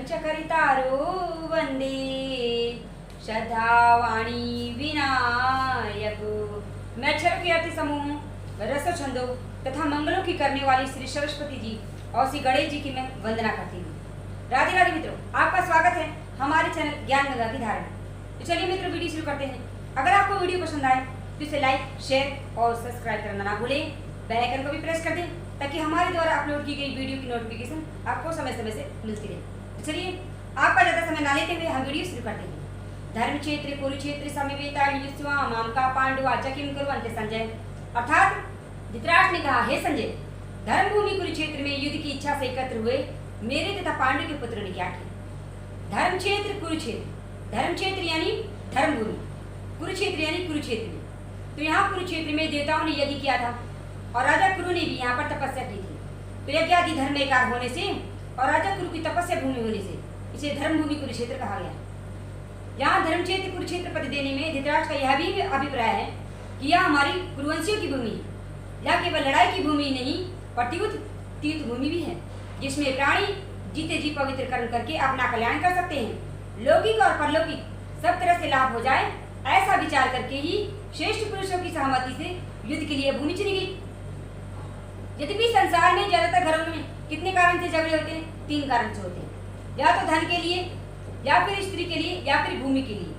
पंचकरितारो वंदे श्रद्धावाणी विनायक। मैं अक्षरों के अर्थ समूह रस छंदों तथा मंगलों की करने वाली श्री सरस्वती जी और श्री गणेश जी की मैं वंदना करती हूँ। राधे राधे मित्रों, आपका स्वागत है हमारे चैनल ज्ञान गंगा की धारा में। तो चलिए मित्रों, वीडियो शुरू करते हैं। अगर आपको वीडियो पसंद आए तो इसे लाइक, शेयर और सब्सक्राइब करना ना भूलें। बेल आइकन को भी प्रेस कर दें ताकि हमारे द्वारा अपलोड की गई वीडियो की नोटिफिकेशन आपको समय समय से मिलती रहे। तो चलिए, आपका ज़्यादा समय ना लेते हुए हम वीडियो शुरू करते हैं। धर्म क्षेत्र कुरुक्षेत्र समवेता युष्वा मामका पांडवा जकिम कुर्वन्ते संजय। अर्थात धृतराष्ट्र ने कहा, हे संजय, धर्म भूमि कुरुक्षेत्र में युद्ध की इच्छा से एकत्र हुए मेरे तथा पांडु के पुत्रों ने क्या किया। धर्म क्षेत्र कुरुक्षेत्र, धर्म क्षेत्र यानी धर्म भूमि, कुरुक्षेत्र यानी कुरुक्षेत्र में। तो यहाँ कुरुक्षेत्र में देवताओं ने यज्ञ किया था और राजा कुरु ने भी यहाँ पर तपस्या की थी। तो यज्ञादि धर्मेकार होने से और राजा कुरु की तपस्या भूमि होने से इसे धर्म भूमि कुरुक्षेत्र कहा गया। यहाँ धर्म क्षेत्र कुरुक्षेत्र पद देने में धृतराष्ट्र का यह भी अभिप्राय है कि यह हमारी कुरुवंशियों की भूमि है। यह केवल लड़ाई की भूमि नहीं, प्रतियुद्ध तीर्थ भूमि भी है, जिसमें प्राणी जीते जी पवित्र कर्म करके अपना कल्याण कर सकते हैं। लौकिक और परलौकिक सब तरह से लाभ हो जाए, ऐसा विचार करके ही श्रेष्ठ पुरुषों की सहमति से युद्ध के लिए भूमि चुनी गई। यद्यपि संसार में ज्यादातर घरों में कितने कारण से झगड़े होते हैं? 3 कारण से होते हैं, या तो धन के लिए, या फिर स्त्री के लिए, या फिर भूमि के लिए।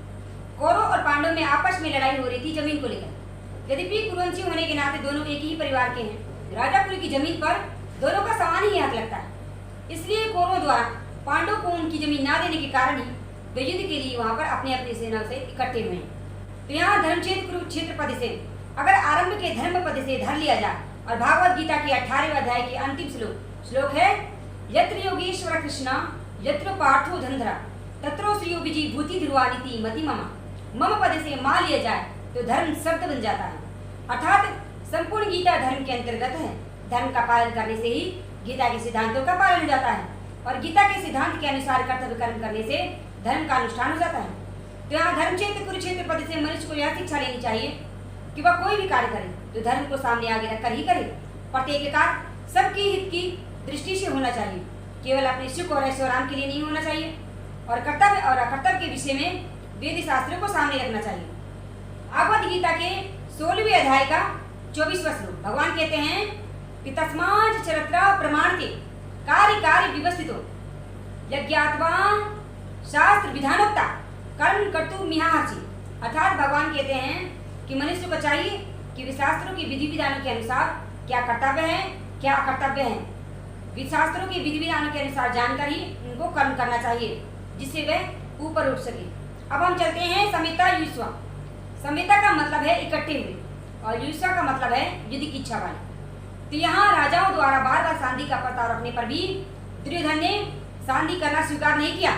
कौरव और पांडव में आपस में लड़ाई हो रही थी जमीन को लेकर। यद्यपि कुरुवंशी होने के नाते दोनों एक ही परिवार के हैं, राजा कुरु की जमीन पर दोनों का समान ही हक लगता है। इसलिए कौरवों द्वारा पांडव को उनकी जमीन न देने के कारण ही वे युद्ध के लिए वहां पर अपने अपनी सेना से इकट्ठे हुए हैं। तो यहाँ धर्म क्षेत्र कुरुक्षेत्र पद से अगर आरंभ के धर्म पद से धर लिया जाए और भागवत गीता के 18वें अध्याय के अंतिम श्लोक है, यत्र योगेश्वर कृष्ण यत्र पार्थो धनधरा तत्रो श्रियो विजी भूति ध्रुवानिति मति मम पद से मान लिया जाए तो धर्म शब्द बन जाता है। अर्थात संपूर्ण गीता धर्म के अंतर्गत है। धर्म का पालन करने से ही गीता के सिद्धांतों का पालन हो जाता है और गीता के सिद्धांत के अनुसार कर्तव्य कर्म करने से धर्म का अनुष्ठान हो जाता है। तो यहाँ धर्म क्षेत्र कुरुक्षेत्र पद से मनुष्य को यह शिक्षा लेनी चाहिए कि वह कोई भी कार्य करे तो धर्म को सामने आगे रखकर ही करे। प्रत्येक कार्य सबकी हित की दृष्टि से होना चाहिए, केवल अपने सुख और ऐश्वर्य के लिए नहीं होना चाहिए। और कर्तव्य और अकर्तव्य के विषय में वेद शास्त्रों को सामने रखना चाहिए। भागवत गीता के 16वें अध्याय का 24वां श्लोक भगवान कहते हैं कि तस्मात् चरित्र प्रमाणते कार्य कार्य व्यवस्थितो यज्ञात्वा शास्त्र विधानोक्ता कर्म कर्तुमिहार्चि। अर्थात भगवान कहते हैं कि मनुष्य को चाहिए कि वे शास्त्रों के विधि विधानों के अनुसार क्या कर्तव्य है, क्या अकर्तव्य है, शास्त्रों के विधि विधानों के अनुसार जानकर ही उनको कर्म करना चाहिए, जिससे वह ऊपर उठ सके। अब हम चलते हैं समेता युष्वा। समेता का मतलब है इकट्ठे हुए और युष्वा का मतलब है युद्ध की इच्छा वाले। तो यहाँ राजाओं द्वारा बार बार संधि का प्रस्ताव रखने पर भी दुर्योधन ने संधि करना स्वीकार नहीं किया।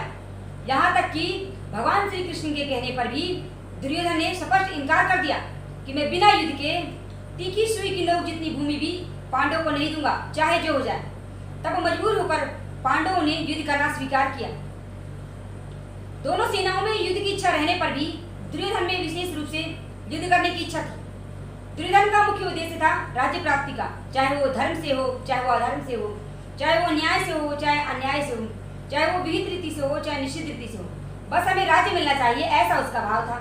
यहाँ तक कि भगवान श्री कृष्ण के कहने पर भी दुर्योधन ने स्पष्ट इनकार कर दिया कि मैं बिना युद्ध के तीखी सुई की नोक जितनी भूमि भी पांडवों को नहीं दूंगा, चाहे जो हो जाए। तब मजबूर होकर पांडवों ने युद्ध करना स्वीकार किया। दोनों सेनाओं में युद्ध की इच्छा रहने पर भी दुर्योधन में विशेष रूप से युद्ध करने की इच्छा थी। दुर्योधन का मुख्य उद्देश्य था राज्य प्राप्ति का, चाहे वो धर्म से हो, चाहे वो अधर्म से हो, चाहे वो न्याय से हो, चाहे अन्याय से हो, चाहे वो विहित रीति से हो, चाहे निश्चित रीति से हो, बस हमें राज्य मिलना चाहिए, ऐसा उसका भाव था।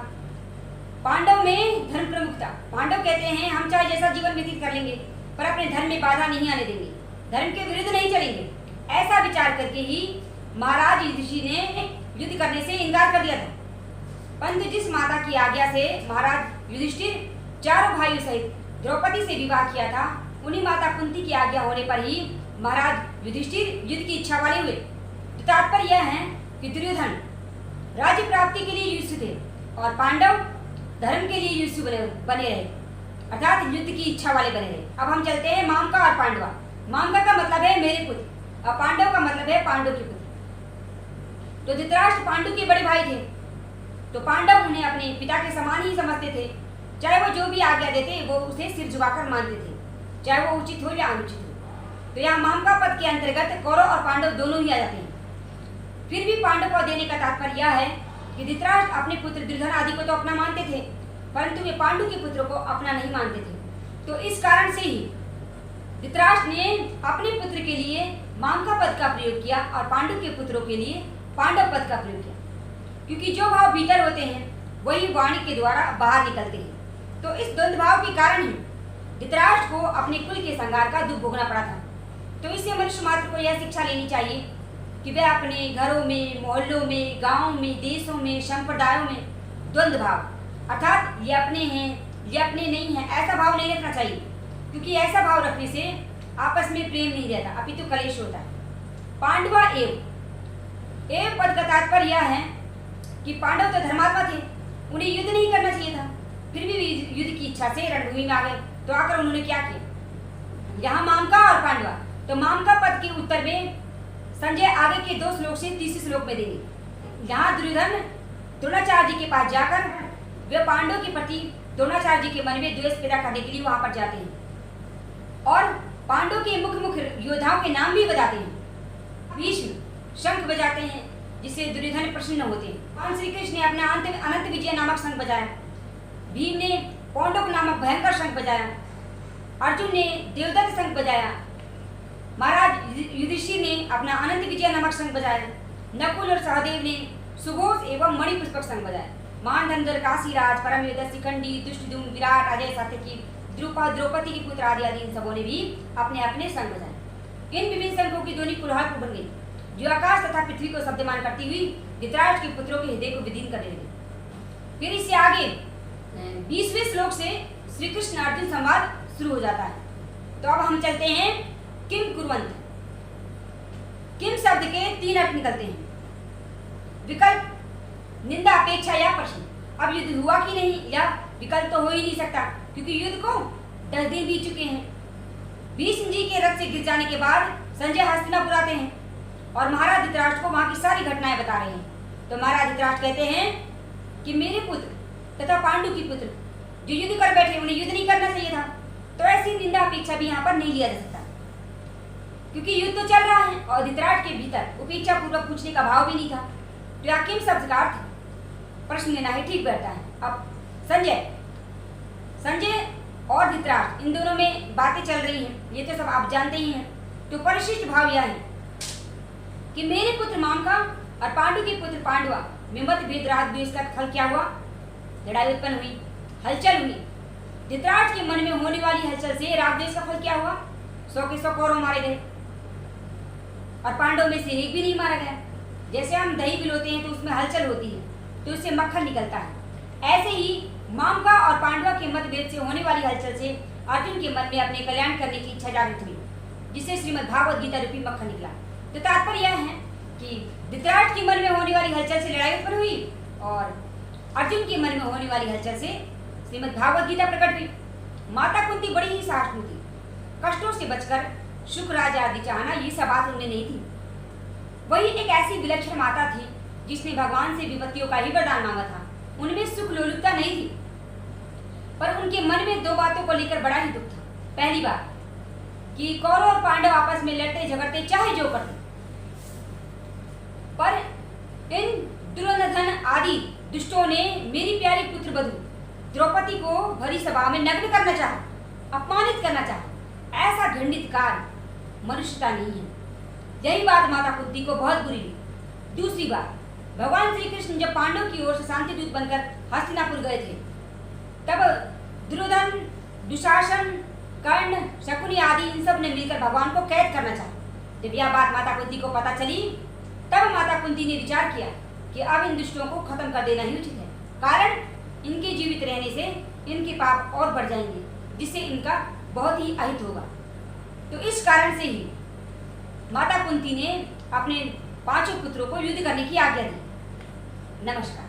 पांडव में धर्म प्रमुख था। पांडव कहते हैं हम चाहे जैसा जीवन व्यतीत कर लेंगे पर अपने धर्म में बाधा नहीं आने देंगे, धर्म के विरुद्ध नहीं चलेंगे। ऐसा विचार करके ही महाराज युधिष्ठिर ने युद्ध करने से इनकार कर दिया था। परंतु जिस माता की आज्ञा से महाराज युधिष्ठिर चारों भाइयों सहित द्रौपदी से विवाह किया था, उन्हीं माता कुंती की आज्ञा होने पर ही महाराज युधिष्ठिर युद्ध की इच्छा वाले हुए। तो तात्पर्य यह है कि दुर्योधन राज्य प्राप्ति के लिए युष्य थे और पांडव धर्म के लिए युष्य बने रहे, अर्थात युद्ध की इच्छा वाले बने रहे। अब हम चलते हैं मामका और पांडवा। मामका का मतलब है मेरे पुत्र और पांडव का मतलब है पांडव के पुत्र। तो धृतराष्ट्र पांडु के बड़े भाई थे, तो पांडव उन्हें अपने पिता के समान ही समझते थे। चाहे वो जो भी आज्ञा देते वो उसे सिर झुकाकर मानते थे, चाहे वो उचित हो या अनुचित हो। तो यहाँ मामका पद के अंतर्गत कौरव और पांडव दोनों ही आ जाते हैं। फिर भी पांडव को देने का तात्पर्य यह है कि धृतराष्ट्र अपने पुत्र दुर्योधन आदि को तो अपना मानते थे, परंतु वे पांडु के पुत्रों को अपना नहीं मानते थे। तो इस कारण से ही धृतराष्ट्र ने अपने पुत्र के लिए मामका पद का प्रयोग किया और पांडु के पुत्रों के लिए पांडव पद का प्रयोग किया, क्योंकि जो भाव भीतर होते हैं वही वाणी के द्वारा बाहर निकलते हैं। तो इस द्वंद्व भाव के कारण ही धृतराष्ट्र को अपने कुल के संहार का दुख भोगना पड़ा था। तो इससे मनुष्य मात्र को यह शिक्षा लेनी चाहिए कि वह अपने घरों में, मोहल्लों में, गांवों में, देशों में, संप्रदायों में द्वंद्व भाव अर्थात ये अपने हैं, ये अपने नहीं हैं, ऐसा भाव नहीं रखना चाहिए, क्योंकि ऐसा भाव रखने से आपस में प्रेम नहीं रहता, अपितु कलेश होता है। पांडवा एव पद का तात्पर्य यह है कि पांडव तो धर्मात्मा थे, उन्हें युद्ध नहीं करना चाहिए था, फिर भी युद्ध की इच्छा से रणभूमि में आ गए। तो आकर उन्होंने क्या किया? यहाँ मामका और पांडवा, तो मामका पद के उत्तर में संजय आगे के 2 श्लोक से 30 श्लोक में देंगे। यहाँ दुर्योधन द्रोणाचार्य जी के पास जाकर वे पांडवों के प्रति द्रोणाचार्य जी के मन में द्वेष पैदा करने के लिए वहां पर जाते हैं और पांडवों के मुख्य योद्धाओं के नाम भी बताते हैं। भीष्म शंख बजाते हैं जिससे दुर्योधन प्रसन्न होते हैं। भगवान श्री कृष्ण ने अपना अनंत विजय नामक शंख बजाया, भीम ने पौंडक नामक भयंकर शंख बजाया, अर्जुन ने देवदत्त शंख बजाया, महाराज युधिष्ठिर ने अपना अनंत विजय नामक शंख बजाया, नकुल और सहदेव ने सुघोष एवं मणिपुष्पक शंख बजाया, मानधंधर, काशीराज, परमयोधस, शिखंडी, दुष्टदुम, विराट, अजय, सात्यकी, द्रुपद, द्रौपदी के पुत्र आदि इन सबों ने भी अपने अपने शंख बजाए। इन विभिन्न शंखों की ध्वनि कुल्हाड़ बन गई, जो आकाश तथा पृथ्वी को शब्दमान करती हुई धृतराष्ट्र के पुत्रों के हृदय को विदीर्ण करने लगी। फिर इससे आगे 20वें श्लोक से श्री कृष्ण अर्जुन संवाद शुरू हो जाता है। तो अब हम चलते हैं किम कुर्वन्त। किम शब्द के 3 अर्थ निकलते हैं, विकल्प, निंदा, अपेक्षा या प्रश्न। अब युद्ध हुआ कि नहीं, या विकल्प तो हो ही नहीं सकता, क्योंकि युद्ध को 10 दिन बीत चुके हैं। भीष्म जी के रथ से गिर जाने के बाद संजय हस्तिनापुर आते हैं और महाराज धृतराष्ट्र को वहां की सारी घटनाएं बता रहे हैं। तो महाराज धृतराष्ट्र कहते हैं कि मेरे पुत्र तथा पांडु की पुत्र जो युद्ध कर बैठे, उन्हें युद्ध नहीं करना चाहिए था। तो ऐसी निंदा अपेक्षा भी यहाँ पर नहीं लिया जा सकता, क्योंकि युद्ध तो चल रहा है और धृतराष्ट्र के भीतर उपेक्षा पूर्वक पूछने का भाव भी नहीं था। तो यहाँ किम शब्द का अर्थ प्रश्न लेना है, ठीक बैठता है। अब संजय और धृतराष्ट्र इन दोनों में बातें चल रही हैं, ये तो सब आप जानते ही हैं। तो परिशिष्ट भाव यह है कि मेरे पुत्र मामका और पांडु के पुत्र पांडवा में मतभेद, राग द्वेष का फल क्या हुआ? लड़ाई उत्पन्न हुई, हलचल हुई। धृतराष्ट्र के मन में होने वाली हलचल से राग द्वेष का फल क्या हुआ? 100 के 100 कौरव मारे गए और पांडव में से एक भी नहीं मारा गया। जैसे हम दही पिलोते हैं तो उसमें हलचल होती है तो उससे मक्खन निकलता है, ऐसे ही मामका और पांडवा के मतभेद से होने वाली हलचल से अर्जुन के मन में अपने कल्याण करने की इच्छा जागृत हुई, जिससे श्रीमद् भागवत गीता रूपी मक्खन निकला। तो तात्पर्य यह है कि धृतराष्ट्र के मन में होने वाली हलचल से लड़ाई उत्पन्न हुई और अर्जुन के मन में होने वाली हलचल से श्रीमद् भागवत गीता प्रकट हुई। माता कुंती बड़ी ही साहसनी थी, कष्टों से बचकर शुक्र राजा आदि चाहना ये सब बात उनमें नहीं थी। वही एक ऐसी विलक्षण माता थी जिसने भगवान से विपत्तियों का ही वरदान मांगा था। उनमें सुख लोलुपता नहीं थी, पर उनके मन में 2 बातों को लेकर बड़ा ही दुख था। पहली बात कि कौरव और पांडव आपस में लड़ते झगड़ते चाहे जो करते, पर इन दुर्योधन आदि दुष्टों ने मेरी प्यारी पुत्र वधू द्रौपदी को भरी सभा में नग्न करना चाहा, अपमानित करना चाहा। ऐसा घृणित कार्य मनुष्यता नहीं है। यही बात माता कुंती को बहुत बुरी लगी। दूसरी बात, भगवान श्री कृष्ण जब पांडव की ओर से शांति दूत बनकर हस्तिनापुर गए थे, तब दुर्योधन, दुशासन, कर्ण, शकुनी आदि इन सब ने मिलकर भगवान को कैद करना चाहा। जब यह बात माता कुंती को पता चली, तब माता कुंती ने विचार किया कि अब इन दुष्टों को खत्म कर देना ही उचित है, कारण इनके जीवित रहने से इनके पाप और बढ़ जाएंगे, जिससे इनका बहुत ही अहित होगा। तो इस कारण से ही माता कुंती ने अपने 5 पुत्रों को युद्ध करने की आज्ञा दी। नमस्कार।